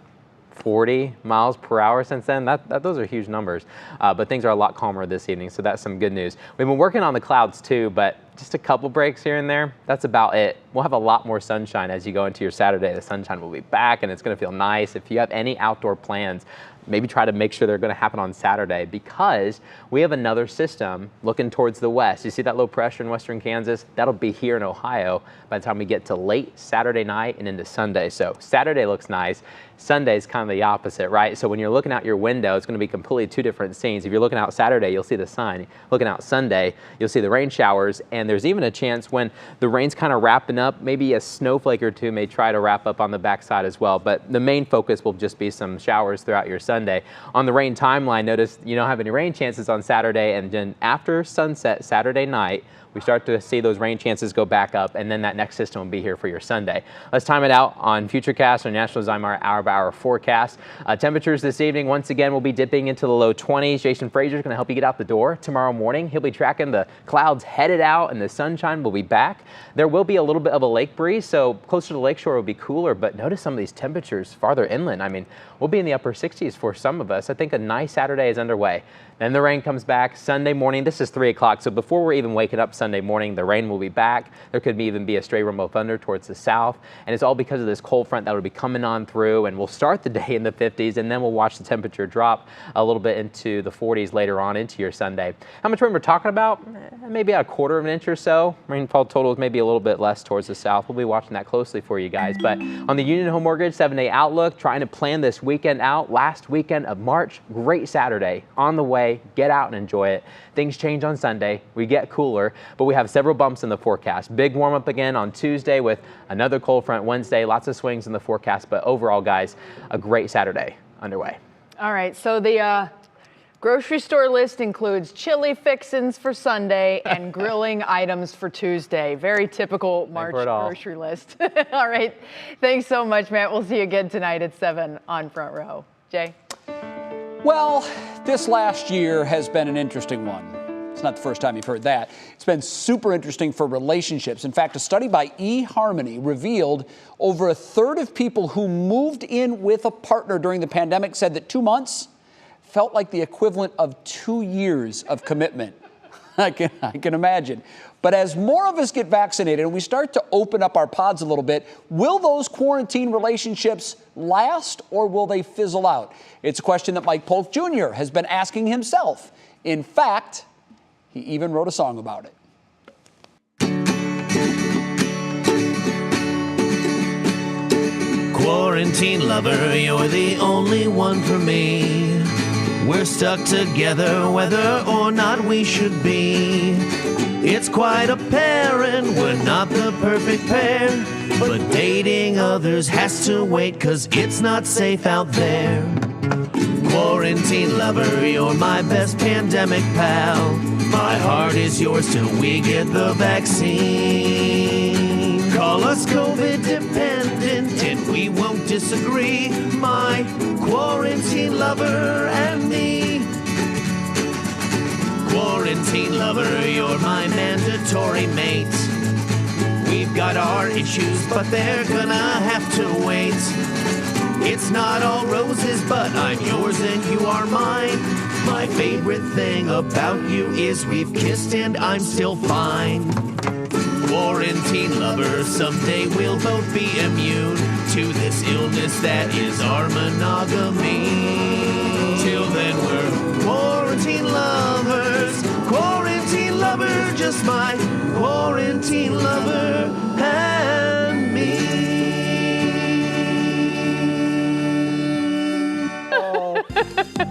N: 40 miles per hour since then. Those are huge numbers. But things are a lot calmer this evening, so that's some good news. We've been working on the clouds too, but just a couple breaks here and there. That's about it. We'll have a lot more sunshine as you go into your Saturday. The sunshine will be back and it's going to feel nice. If you have any outdoor plans, maybe try to make sure they're going to happen on Saturday, because we have another system looking towards the west. You see that low pressure in western Kansas? That'll be here in Ohio by the time we get to late Saturday night and into Sunday. So Saturday looks nice. Sunday's kind of the opposite, right? So when you're looking out your window, it's going to be completely two different scenes. If you're looking out Saturday, you'll see the sun. Looking out Sunday, you'll see the rain showers, and there's even a chance when the rain's kind of wrapping up, maybe a snowflake or two may try to wrap up on the backside as well. But the main focus will just be some showers throughout your Sunday. On the rain timeline, notice you don't have any rain chances on Saturday, and then after sunset Saturday night, we start to see those rain chances go back up, and then that next system will be here for your Sunday. Let's time it out on FutureCast or National Zymer hour-by-hour forecast. Temperatures this evening, once again, will be dipping into the low 20s. Jason Frazier is going to help you get out the door tomorrow morning. He'll be tracking the clouds headed out, and the sunshine will be back. There will be a little bit of a lake breeze, so closer to the lakeshore will be cooler, but notice some of these temperatures farther inland. I mean, we'll be in the upper 60s for some of us. I think a nice Saturday is underway. Then the rain comes back Sunday morning. This is 3 o'clock, so before we're even waking up Sunday morning, the rain will be back. There could even be a stray rumble of thunder towards the south, and it's all because of this cold front that will be coming on through, and we'll start the day in the 50s, and then we'll watch the temperature drop a little bit into the 40s later on into your Sunday. How much rain we're talking about? Maybe a quarter of an inch or so. Rainfall total is maybe a little bit less towards the south. We'll be watching that closely for you guys. But on the Union Home Mortgage 7-day outlook, trying to plan this weekend out, last weekend of March, great Saturday on the way. Get out and enjoy it. Things change on Sunday. We get cooler, but we have several bumps in the forecast. Big warm up again on Tuesday with another cold front Wednesday. Lots of swings in the forecast, but overall, guys, a great Saturday underway.
D: All right, so the grocery store list includes chili fixins for Sunday and grilling items for Tuesday. Very typical March grocery list. All right, thanks so much, Matt. We'll see you again tonight at 7 on Front Row. Jay?
A: Well, this last year has been an interesting one. It's not the first time you've heard that. It's been super interesting for relationships. In fact, a study by eHarmony revealed over a third of people who moved in with a partner during the pandemic said that 2 months felt like the equivalent of 2 years of commitment. I can imagine. But as more of us get vaccinated and we start to open up our pods a little bit, will those quarantine relationships last or will they fizzle out? It's a question that Mike Polk Jr. has been asking himself. In fact, he even wrote a song about it.
E: Quarantine lover, you're the only one for me. We're stuck together whether or not we should be. It's quite apparent we're not the perfect pair, but dating others has to wait 'cause it's not safe out there. Quarantine lover, you're my best pandemic pal. My heart is yours till we get the vaccine. Call us COVID dependent and we won't disagree. My quarantine lover and me. Quarantine lover, you're my mandatory mate. We've got our issues, but they're gonna have to wait. It's not all roses, but I'm yours and you are mine. My favorite thing about you is we've kissed and I'm still fine. Quarantine lover, someday we'll both be immune to this illness that is our monogamy. Till then we're quarantine lovers. Quarantine lover, just my quarantine lover and me.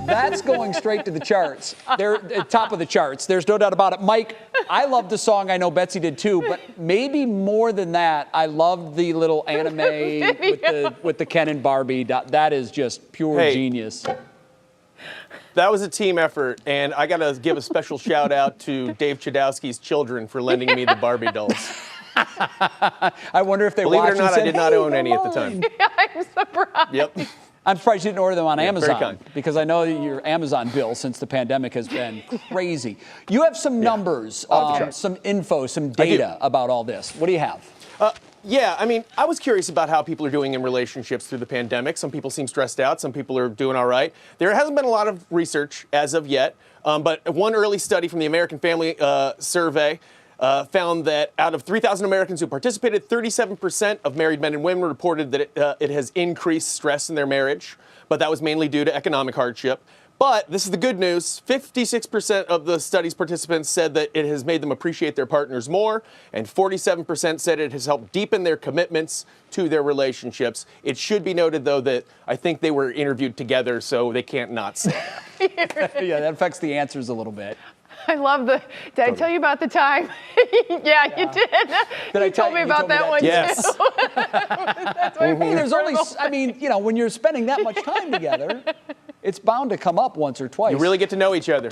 A: That's going straight to the charts. They're at top of the charts. There's no doubt about it. Mike, I love the song. I know Betsy did too, but maybe more than that, I love the little anime with the Ken and Barbie. That is just pure genius.
F: That was a team effort, and I got to give a special shout out to Dave Chudowski's children for lending me the Barbie dolls.
A: I wonder if they
F: Believe it or
A: watched and
F: not, I
A: said,
F: did not
A: "Hey,
F: own
A: they're
F: any at the time.
A: mine."
D: I'm surprised.
F: Yep.
A: I'm surprised you didn't order them on
F: Very
A: Amazon,
F: kind.
A: because I know your Amazon bill since the pandemic has been crazy. You have some numbers, some info, some data about all this. What do you have?
F: Yeah, I mean, I was curious about how people are doing in relationships through the pandemic. Some people seem stressed out. Some people are doing all right. There hasn't been a lot of research as of yet, but one early study from the American Family Survey found that out of 3,000 Americans who participated, 37% of married men and women reported that it has increased stress in their marriage, but that was mainly due to economic hardship. But this is the good news. 56% of the study's participants said that it has made them appreciate their partners more, and 47% said it has helped deepen their commitments to their relationships. It should be noted, though, that I think they were interviewed together, so they can't not say that.
A: Yeah, that affects the answers a little bit.
D: I love did I tell you about the time? Yeah, you did. You told me about that one,
F: yes.
D: too. That's my
A: Hey, there's only,
D: favorite.
A: I mean, you know, when you're spending that much time together, it's bound to come up once or twice.
F: You really get to know each other.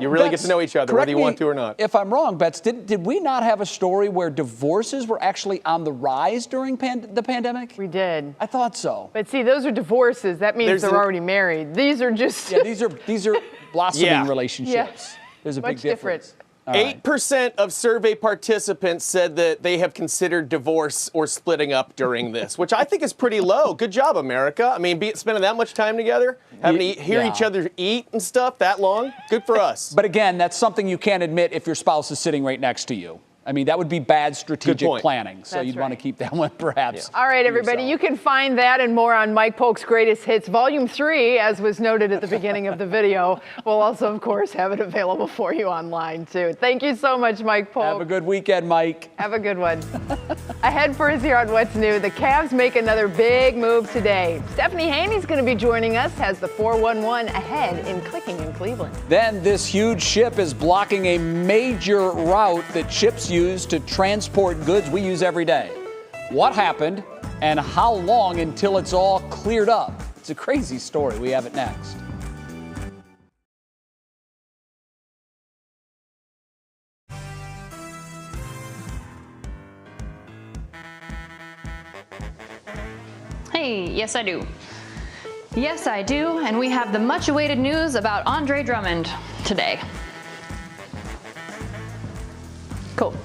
F: You really get to know each other, whether you want to or not.
A: If I'm wrong, Bets, did we not have a story where divorces were actually on the rise during the pandemic?
D: We did.
A: I thought so.
D: But see, those are divorces. That means they're already married. These are just...
A: Yeah, these are blossoming relationships.
D: Yes.
A: There's a
D: Much
A: big difference.
D: different.
F: 8% of survey participants said that they have considered divorce or splitting up during this, which I think is pretty low. Good job, America. I mean, spending that much time together, having to hear each other eat and stuff that long, good for us.
A: But again, that's something you can't admit if your spouse is sitting right next to you. I mean, that would be bad strategic planning. So you'd want to keep that one perhaps.
D: All right, everybody, you can find that and more on Mike Polk's Greatest Hits, Volume 3, as was noted at the beginning of the video. We'll also, of course, have it available for you online, too. Thank you so much, Mike Polk.
A: Have a good weekend, Mike.
D: Have a good one. Ahead for us here on What's New, the Cavs make another big move today. Stephanie Haney's going to be joining us, has the 411 ahead in Clicking in Cleveland.
A: Then this huge ship is blocking a major route that ships use to transport goods we use every day. What happened and how long until it's all cleared up? It's a crazy story. We have it next.
G: Hey, yes I do. Yes I do, and we have the much awaited news about Andre Drummond today. Cool.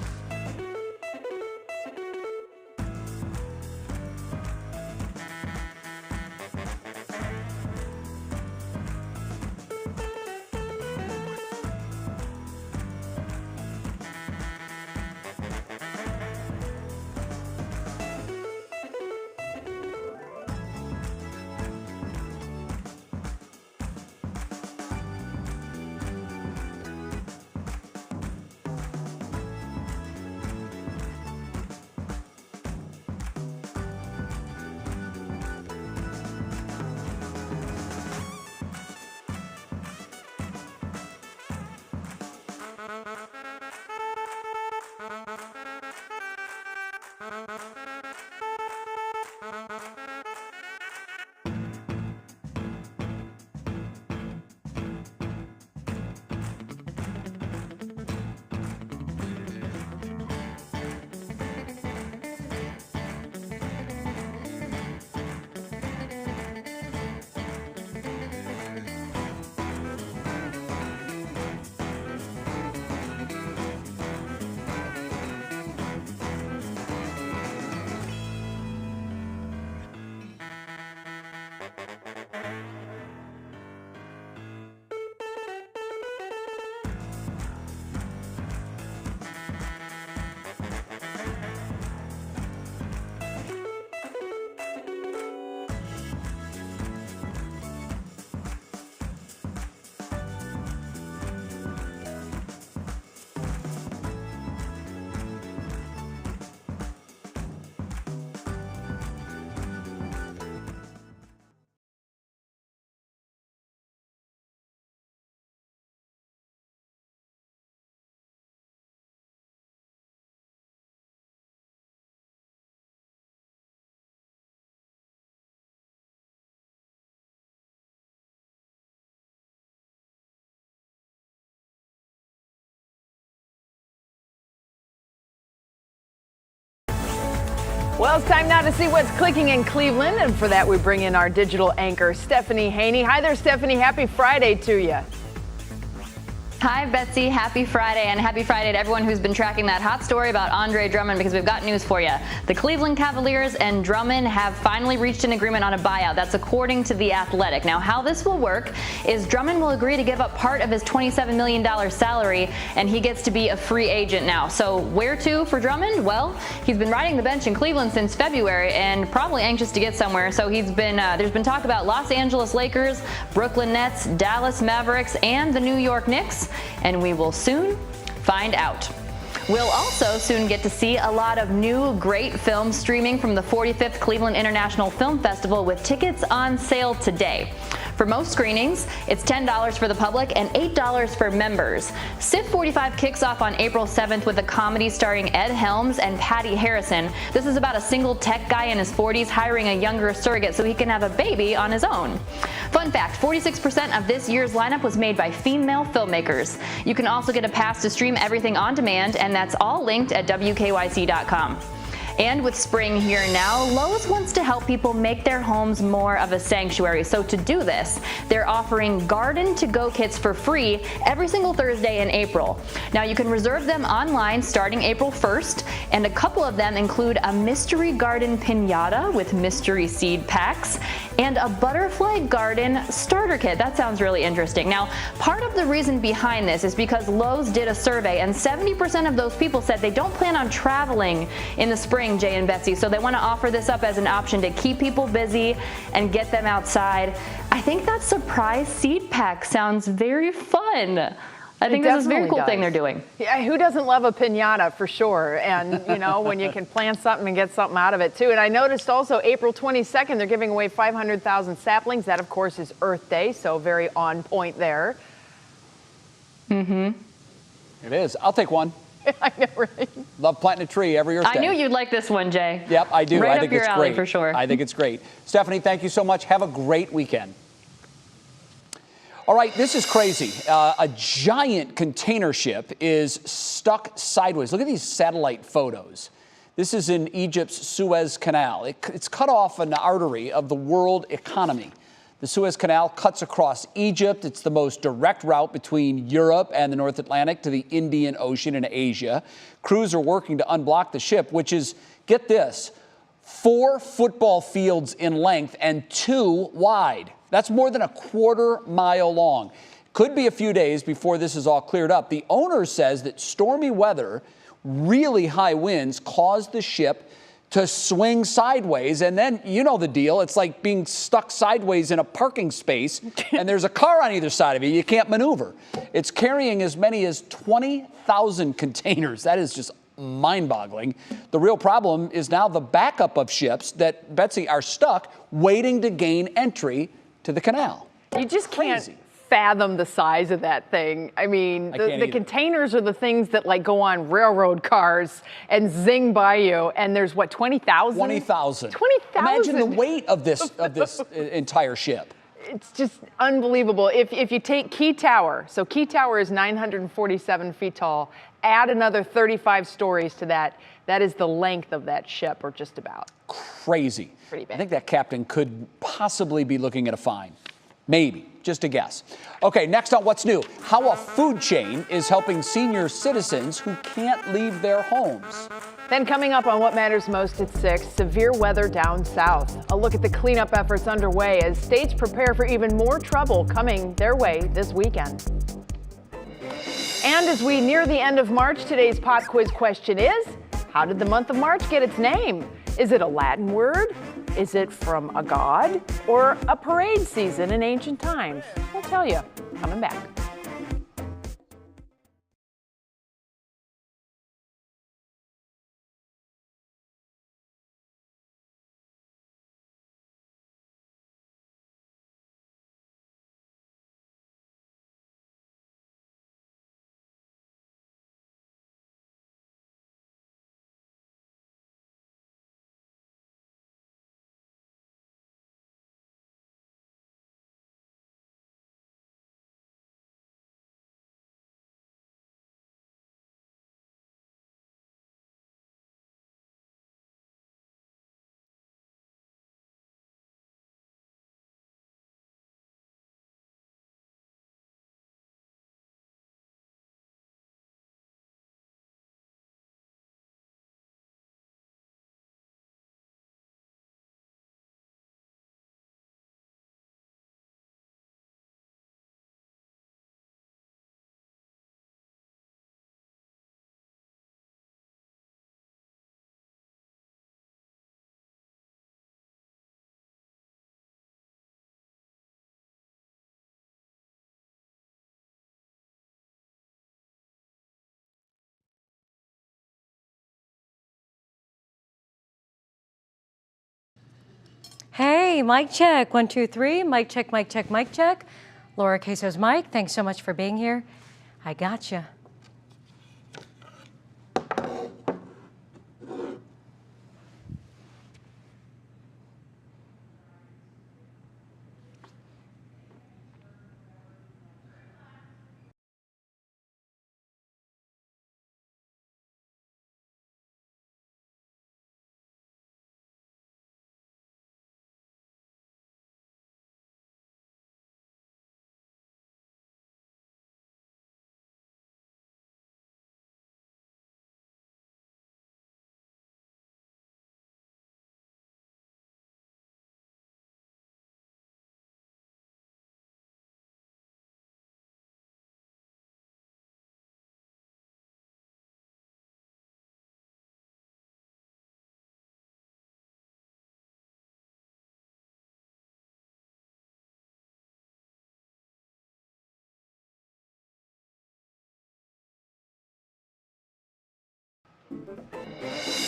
D: Well, it's time now to see what's clicking in Cleveland, and for that we bring in our digital anchor, Stephanie Haney. Hi there, Stephanie. Happy Friday to you.
G: Hi, Betsy. Happy Friday, and happy Friday to everyone who's been tracking that hot story about Andre Drummond, because we've got news for you. The Cleveland Cavaliers and Drummond have finally reached an agreement on a buyout. That's according to The Athletic. Now, how this will work is Drummond will agree to give up part of his $27 million salary, and he gets to be a free agent now. So where to for Drummond? Well, he's been riding the bench in Cleveland since February and probably anxious to get somewhere. So he's been there's been talk about Los Angeles Lakers, Brooklyn Nets, Dallas Mavericks, and the New York Knicks. And we will soon find out. We'll also soon get to see a lot of new great films streaming from the 45th Cleveland International Film Festival, with tickets on sale today. For most screenings, it's $10 for the public and $8 for members. SIF 45 kicks off on April 7th with a comedy starring Ed Helms and Patty Harrison. This is about a single tech guy in his 40s hiring a younger surrogate so he can have a baby on his own. Fun fact, 46% of this year's lineup was made by female filmmakers. You can also get a pass to stream everything on demand, and that's all linked at WKYC.com. And with spring here now, Lowe's wants to help people make their homes more of a sanctuary. So to do this, they're offering garden to-go kits for free every single Thursday in April. Now you can reserve them online starting April 1st, and a couple of them include a mystery garden piñata with mystery seed packs and a butterfly garden starter kit. That sounds really interesting. Now, part of the reason behind this is because Lowe's did a survey, and 70% of those people said they don't plan on traveling in the spring, Jay and Betsy, so they want to offer this up as an option to keep people busy and get them outside. I think that surprise seed pack sounds very fun. I think this is a very cool thing they're doing.
D: Yeah, who doesn't love a piñata, for sure? And, you know, when you can plant something and get something out of it, too. And I noticed also April 22nd, they're giving away 500,000 saplings. That, of course, is Earth Day, so very on point there.
A: Mm-hmm. It is. I'll take one.
D: I know, right?
A: Love planting a tree every Earth Day.
G: I knew you'd like this one, Jay.
A: Yep, I do.
G: Right
A: I think
G: up your
A: it's
G: alley,
A: great.
G: for sure.
A: I think it's great. Stephanie, thank you so much. Have a great weekend. All right, this is crazy. A giant container ship is stuck sideways. Look at these satellite photos. This is in Egypt's Suez Canal. It's cut off an artery of the world economy. The Suez Canal cuts across Egypt. It's the most direct route between Europe and the North Atlantic to the Indian Ocean and Asia. Crews are working to unblock the ship, which is, get this, 4 football fields in length and 2 wide. That's more than a quarter-mile long. Could be a few days before this is all cleared up. The owner says that stormy weather, really high winds, caused the ship to swing sideways, and then you know the deal. It's like being stuck sideways in a parking space, and there's a car on either side of you. You can't maneuver. It's carrying as many as 20,000 containers. That is just mind-boggling. The real problem is now the backup of ships that, Betsy, are stuck waiting to gain entry to the canal.
D: You just can't fathom the size of that thing. I mean, the containers are the things that like go on railroad cars and zing by you. And there's what, 20,000?
A: 20,000.
D: 20,000.
A: Imagine the weight of this entire ship.
D: It's just unbelievable. If you take Key Tower, so Key Tower is 947 feet tall, add another 35 stories to that, that is the length of that ship, or just about.
A: Crazy.
D: Pretty big.
A: I think that captain could possibly be looking at a fine. Maybe, just a guess. Okay, next on What's New, how a food chain is helping senior citizens who can't leave their homes.
D: Then coming up on What Matters Most at 6, severe weather down south. A look at the cleanup efforts underway as states prepare for even more trouble coming their way this weekend. And as we near the end of March, today's pop quiz question is, how did the month of March get its name? Is it a Latin word? Is it from a god? Or a parade season in ancient times? We'll tell you, coming back.
Q: Hey, mic check. 1, 2, 3. Mic check, mic check, mic check. Laura Queso's mic. Thanks so much for being here. I gotcha.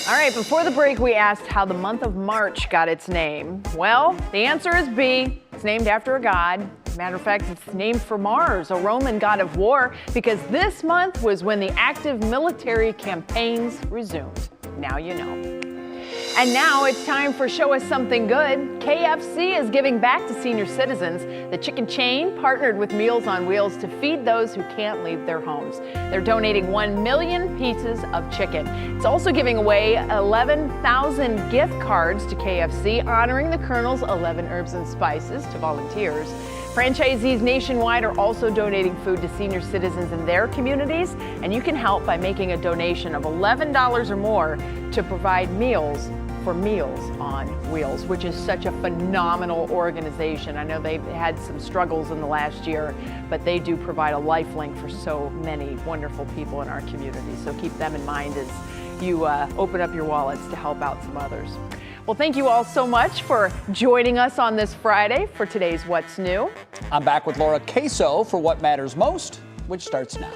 D: All right, before the break, we asked how the month of March got its name. Well, the answer is B. It's named after a god. Matter of fact, it's named for Mars, a Roman god of war, because this month was when the active military campaigns resumed. Now you know. And now it's time for Show Us Something Good. KFC is giving back to senior citizens. The chicken chain partnered with Meals on Wheels to feed those who can't leave their homes. They're donating 1 million pieces of chicken. It's also giving away 11,000 gift cards to KFC, honoring the Colonel's 11 herbs and spices to volunteers. Franchisees nationwide are also donating food to senior citizens in their communities, and you can help by making a donation of $11 or more to provide meals for Meals on Wheels, which is such a phenomenal organization. I know they've had some struggles in the last year, but they do provide a lifelink for so many wonderful people in our community. So keep them in mind as you open up your wallets to help out some others. Well, thank you all so much for joining us on this Friday for today's What's New.
A: I'm back with Laura Queso for What Matters Most, which starts now.